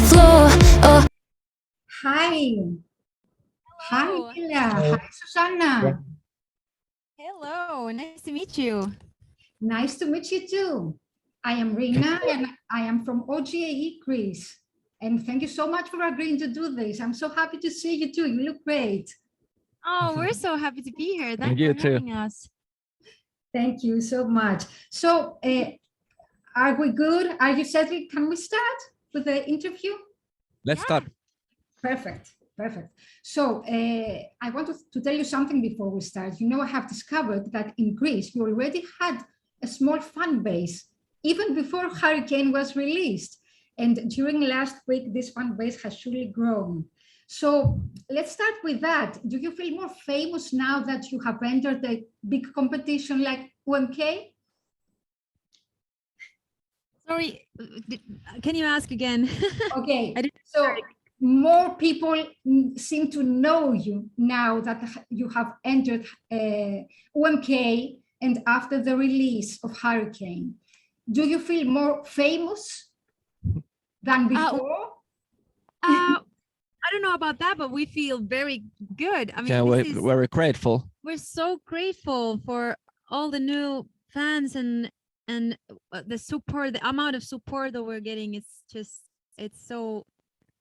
the floor. Oh. Hi. Hi, Hello. Ella. Hi, Susanna. Hello, nice to meet you. Nice to meet you too. I am Rήna and I am from OGAE Greece. And thank you so much for agreeing to do this. I'm so happy to see you too. You look great. Oh, we're so happy to be here. Thanks you for too. having us. Thank you so much. So, are we good? Are you settled? Can we start with the interview? Let's start. Perfect, perfect. So I want to tell you something before we start. You know, I have discovered that in Greece, you already had a small fan base, even before Hurricane was released. And during last week, this fan base has surely grown. So let's start with that. Do you feel more famous now that you have entered a big competition like UMK? Sorry, can you ask again? Okay, I didn't so more people seem to know you now that you have entered UMK and after the release of Hurricane. Do you feel more famous than before? I don't know about that, but we feel very good. I mean, Yeah, we're very grateful. we're so grateful for all the new fans and the support, the amount of support that we're getting. It's so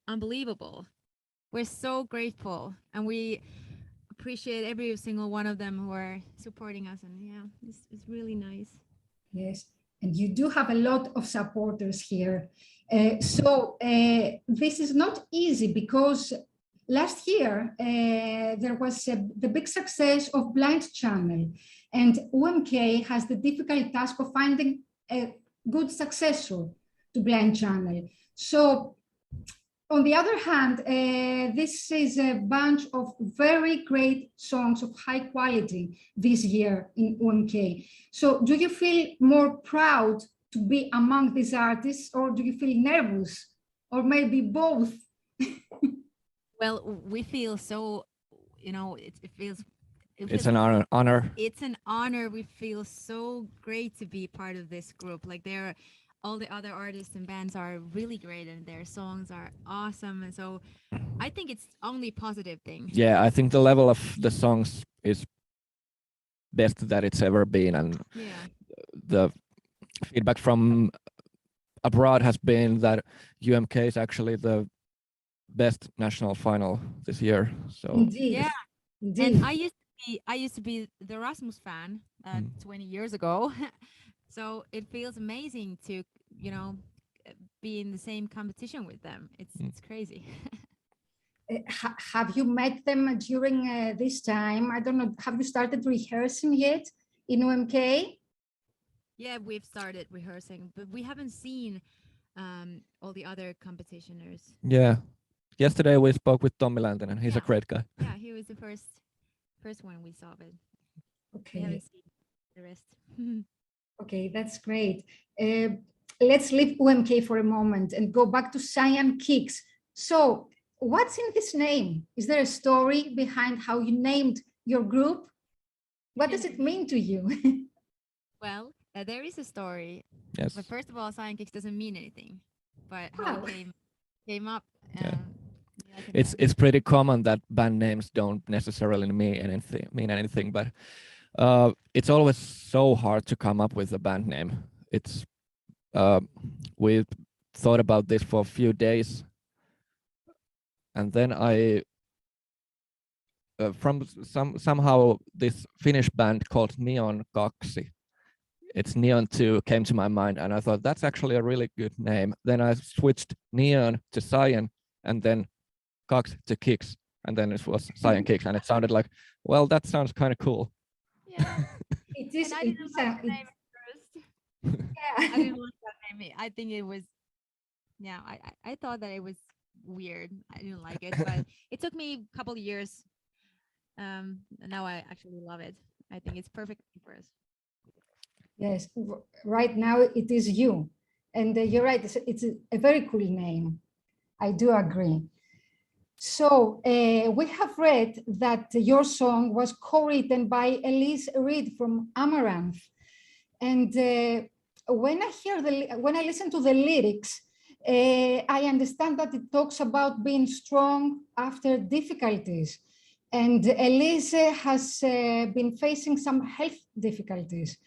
unbelievable. We're so grateful and we appreciate every single one of them who are supporting us, and yeah, it's really nice. Yes, and you do have a lot of supporters here. This is not easy because last year there was the big success of Blind Channel, and UMK has the difficult task of finding a good successor to Blind Channel. So on the other hand, this is a bunch of very great songs of high quality this year in UMK. So do you feel more proud to be among these artists, or do you feel nervous, or maybe both? Well, we feel so, you know, it feels It's an honor. It's an honor. We feel so great to be part of this group. Like all the other artists and bands are really great and their songs are awesome. And so I think it's only positive thing. Yeah, I think the level of the songs is best that it's ever been, and Yeah. the feedback from abroad has been that UMK is actually the best national final this year. So Indeed. Yeah. Indeed. And I used to be the Rasmus fan 20 years ago. So it feels amazing to, you know, be in the same competition with them. It's crazy. Have you met them during this time? I don't know. Have you started rehearsing yet in UMK? Yeah, we've started rehearsing, but we haven't seen all the other competitioners. yeah, yesterday we spoke with Milane, and he's a great guy. Yeah, he was the first one we saw, but we Okay. haven't seen the rest. Okay, that's great. Let's leave UMK for a moment and go back to Cyan Kicks. So what's in this name? Is there a story behind how you named your group? What does it mean to you? Well, there is a story. Yes. But first of all, Cyan Kicks doesn't mean anything. But how it came up. It's pretty common that band names don't necessarily mean anything, but it's always so hard to come up with a band name. It's we thought about this for a few days, and then I from somehow this Finnish band called Neon Kaksi, it's Neon 2 came to my mind, and I thought that's actually a really good name. Then I switched Neon to Cyan, and then Kaks to Kicks, and then it was Cyan Kicks, and it sounded like, well, that sounds kind of cool. Yeah. It is. And I didn't like the name at first. Yeah. I didn't like that name. I think it was, yeah, I thought that it was weird. I didn't like it, but it took me a couple of years. Now I actually love it. I think it's perfect for us. Yes, right now it is you. And you're right, it's a very cool name. I do agree. So we have read that your song was co-written by Elise Reed from Amaranth. And when I listen to the lyrics, I understand that it talks about being strong after difficulties. And Elise has been facing some health difficulties.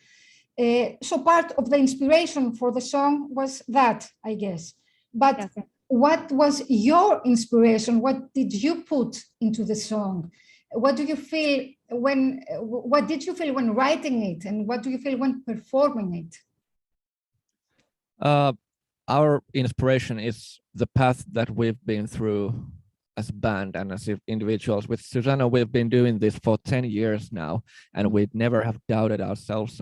So part of the inspiration for the song was that, I guess. But Yes. what was your inspiration? What did you put into the song? What do you feel what did you feel when writing it? And what do you feel when performing it? Our inspiration is the path that we've been through as a band and as individuals. With Susanna, we've been doing this for 10 years now, and we never have doubted ourselves,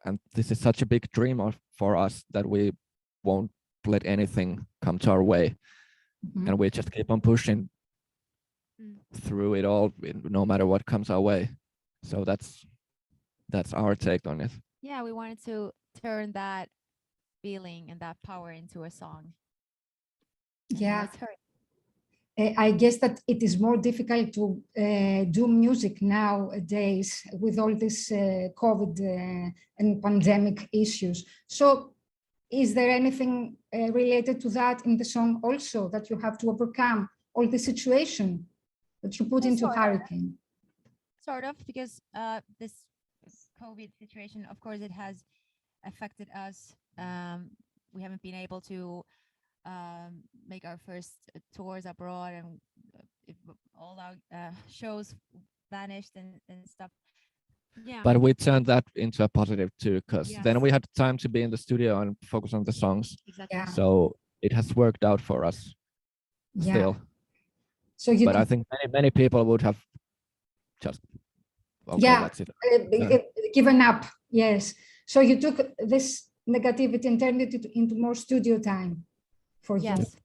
and this is such a big dream for us that we won't let anything come to our way. And we just keep on pushing through it all, no matter what comes our way. So that's our take on it. Yeah, we wanted to turn that feeling and that power into a song. Yeah. I guess that it is more difficult to do music nowadays with all this COVID and pandemic issues. So is there anything related to that in the song also, that you have to overcome all the situation that you put into Hurricane? Sort of, because this COVID situation, of course, it has affected us. We haven't been able to make our first tours abroad, and all our shows vanished and stuff. Yeah. But we turned that into a positive too, because then Yes. we had time to be in the studio and focus on the songs. Exactly. Yeah. So it has worked out for us still. So you But I think many people would have just, okay, that's it. Given up. Yes. So you took this negativity and turned it into more studio time for you. Yes.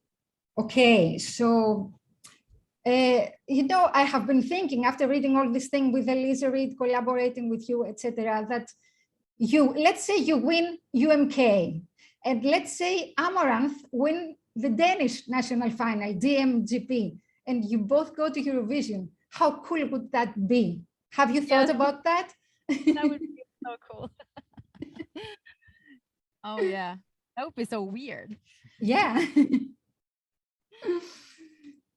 Okay, so I have been thinking after reading all this thing with Elise Reed, collaborating with you, etc., that let's say you win UMK, and let's say Amaranth win the Danish national final, DMGP, and you both go to Eurovision. How cool would that be? Have you thought about that? That would be so cool. Oh yeah, that would be so weird. Yeah.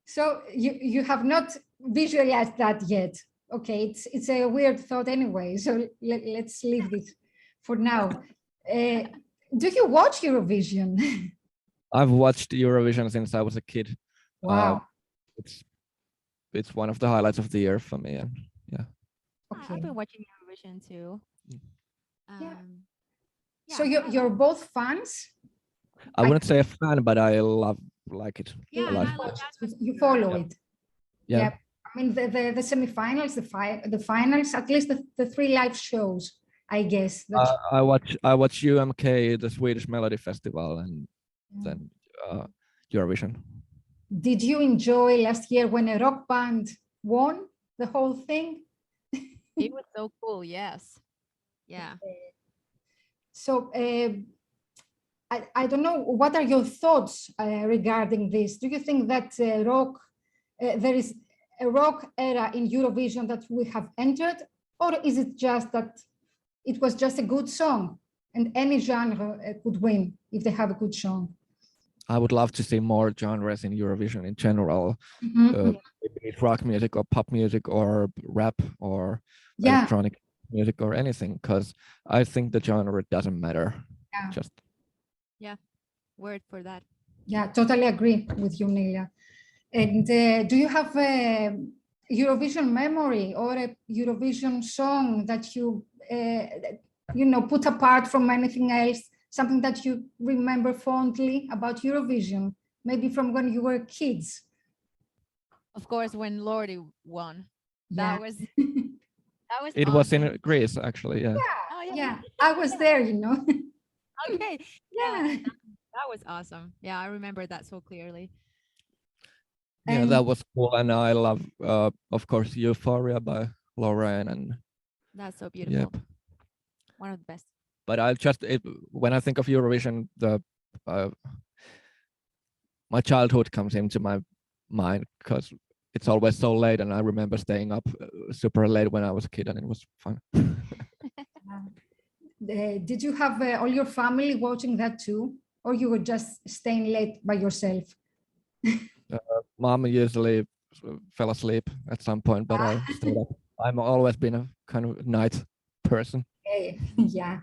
So you have not visualized that yet. Okay, it's a weird thought anyway. So let's leave this for now. Do you watch Eurovision? I've watched Eurovision since I was a kid. Wow. It's one of the highlights of the year for me, and yeah. Okay. I've been watching Eurovision too. Yeah. So you're both fans? I wouldn't say a fan, but I like it. Yeah, a lot. I love that. You follow it. Yeah. I mean, the semifinals, the finals, at least the 3 live shows, I guess. I watch UMK, the Swedish Melody Festival, and then Eurovision. Did you enjoy last year when a rock band won the whole thing? It was so cool. Yes. Yeah. So I don't know, what are your thoughts regarding this? Do you think that there is a rock era in Eurovision that we have entered, or is it just that it was just a good song and any genre could win if they have a good song? I would love to see more genres in Eurovision in general. Maybe it's rock music or pop music or rap or electronic music or anything, because I think the genre doesn't matter. Yeah, word for that. Yeah, totally agree with you, Nelia. And do you have a Eurovision memory or a Eurovision song that you put apart from anything else, something that you remember fondly about Eurovision, maybe from when you were kids? Of course, when Lordi won, Yeah. that was It awesome. was in Greece, actually. Yeah. Oh, Yeah, I was there, Okay. Yeah. That was awesome. Yeah, I remember that so clearly. Yeah, that was cool, and I love, of course, Euphoria by Lauren, and that's so beautiful. Yep. One of the best. But when I think of Eurovision, my childhood comes into my mind, because it's always so late, and I remember staying up super late when I was a kid, and it was fun. Did you have all your family watching that too? or you were just staying late by yourself? Mom usually fell asleep at some point, but I stayed up. I've always been a kind of night person. Yeah.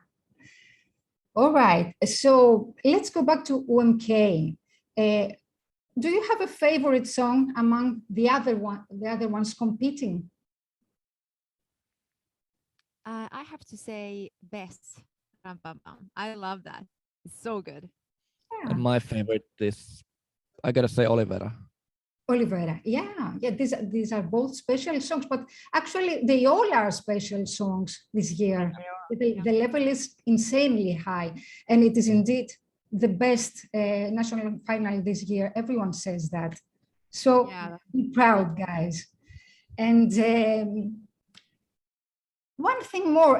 All right. So let's go back to UMK. Do you have a favorite song among the other ones competing? I have to say Best. Bum, bum, bum. I love that. It's so good. Yeah. And my favorite is, I gotta say, Olivera. Olivera, yeah. These are both special songs, but actually they all are special songs this year. The level is insanely high, and it is indeed the best national final this year. Everyone says that. So be proud, guys. And one thing more,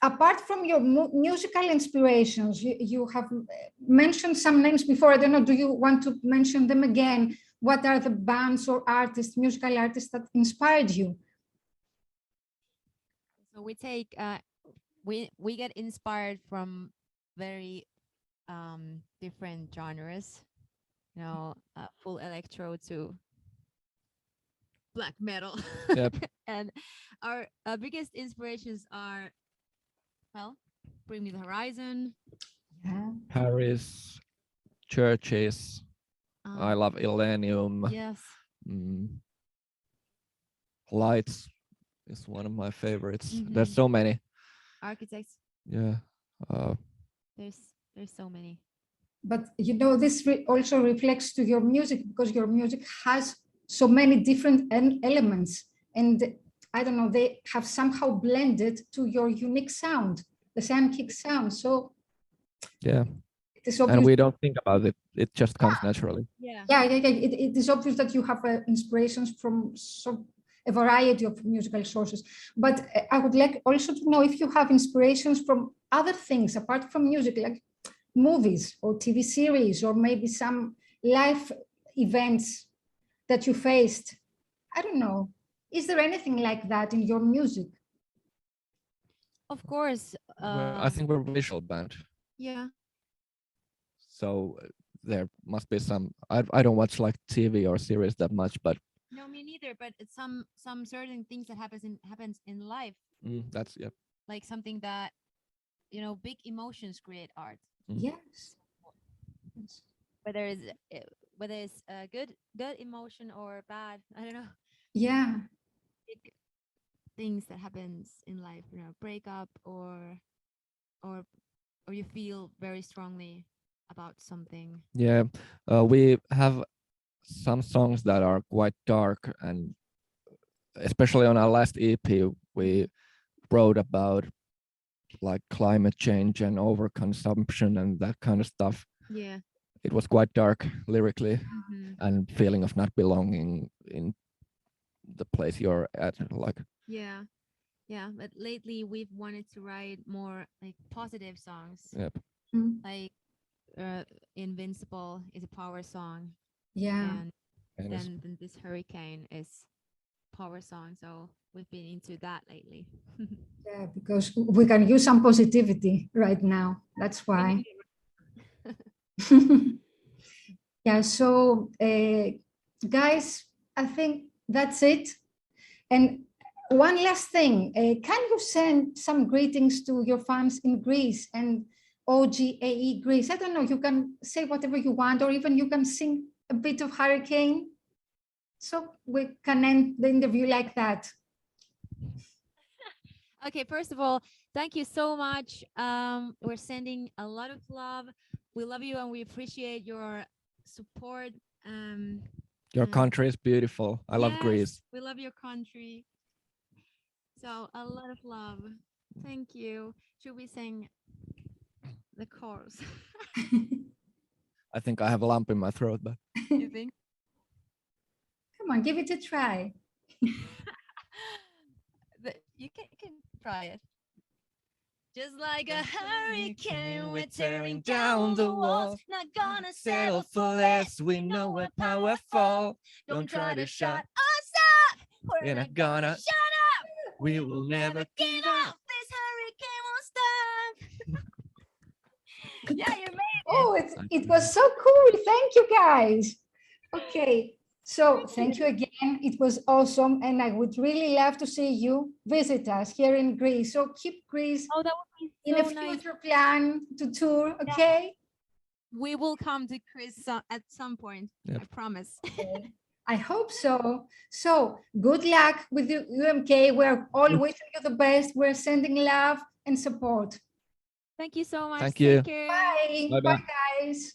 apart from your musical inspirations, you have mentioned some names before. I don't know, do you want to mention them again? What are the bands or artists, musical artists that inspired you? So we take, we get inspired from very different genres, you know, full electro to black metal. Yep. And our biggest inspirations are, well, Bring Me the Horizon. Yeah. Paris, Churches. I love Illenium. Yes. Lights is one of my favorites. There's so many. Architects. Yeah. There's so many. But you know, this also reflects to your music, because your music has so many different elements, and I don't know, they have somehow blended to your unique sound, the Cyan Kicks sound. So yeah, and we don't think about it; it just comes naturally. Yeah. It is obvious that you have inspirations from a variety of musical sources. But I would like also to know if you have inspirations from other things apart from music, like movies or TV series, or maybe some life events that you faced. I don't know. Is there anything like that in your music? Of course. I think we're a visual band. Yeah. So there must be some. I don't watch like TV or series that much, but no, me neither. But it's some certain things that happens in life. That's like something that, you know, big emotions create art. Yes. Whether it's a good emotion or bad, I don't know. Yeah. Big things that happens in life, you know, breakup or you feel very strongly about something. Yeah, we have some songs that are quite dark, and especially on our last EP, we wrote about like climate change and overconsumption and that kind of stuff. Yeah. It was quite dark lyrically, and feeling of not belonging in the place you're at, like. Yeah. But lately we've wanted to write more like positive songs. Yep. Like Invincible is a power song. Yeah. And then this Hurricane is power song. So we've been into that lately. Yeah, because we can use some positivity right now. That's why. Yeah, so guys, I think that's it. And one last thing, can you send some greetings to your fans in Greece and OGAE Greece? I don't know, you can say whatever you want, or even you can sing a bit of Hurricane. So we can end the interview like that. Okay, first of all, thank you so much. We're sending a lot of love. We love you and we appreciate your support. Your country is beautiful. I love Greece. We love your country. So a lot of love. Thank you. Should we sing the chorus? I think I have a lump in my throat, but you think? Come on, give it a try. You can try it. Just like a hurricane, we're tearing down the walls. Not gonna settle for less. We know we're powerful. Don't try to shut us up. We're not gonna shut up. We will never give up. This hurricane won't stop. Yeah, you made it. Oh, it was so cool. Thank you, guys. Okay, so thank you again. It was awesome, and I would really love to see you visit us here in Greece. So keep Greece Oh, that would be in so a future plan to tour, okay? We will come to Greece at some point. Yep. I promise. I hope so. So good luck with the UMK. We're all wishing you the best. We're sending love and support. Thank you so much. Thank you. Take care. Bye. Bye-bye. Bye, guys.